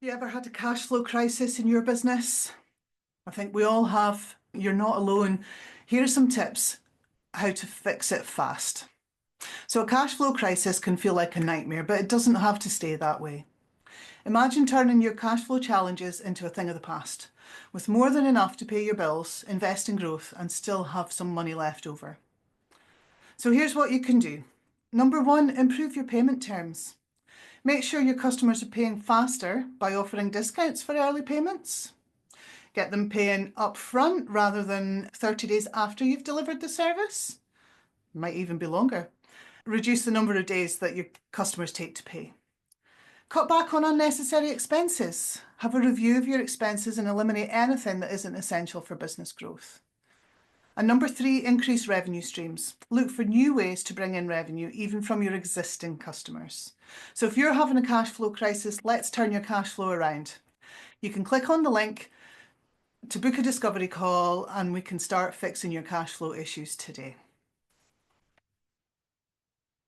You ever had a cash flow crisis in your business? I think we all have. You're not alone. Here are some tips how to fix it fast. So, a cash flow crisis can feel like a nightmare, but it doesn't have to stay that way. Imagine turning your cash flow challenges into a thing of the past, with more than enough to pay your bills, invest in growth, and still have some money left over. So, here's what you can do. Number one, improve your payment terms. Make sure your customers are paying faster by offering discounts for early payments. Get them paying upfront rather than 30 days after you've delivered the service. Might even be longer. Reduce the number of days that your customers take to pay. Cut back on unnecessary expenses. Have a review of your expenses and eliminate anything that isn't essential for business growth. And number three, increase revenue streams. Look for new ways to bring in revenue, even from your existing customers. So if you're having a cash flow crisis, let's turn your cash flow around. You can click on the link to book a discovery call and we can start fixing your cash flow issues today.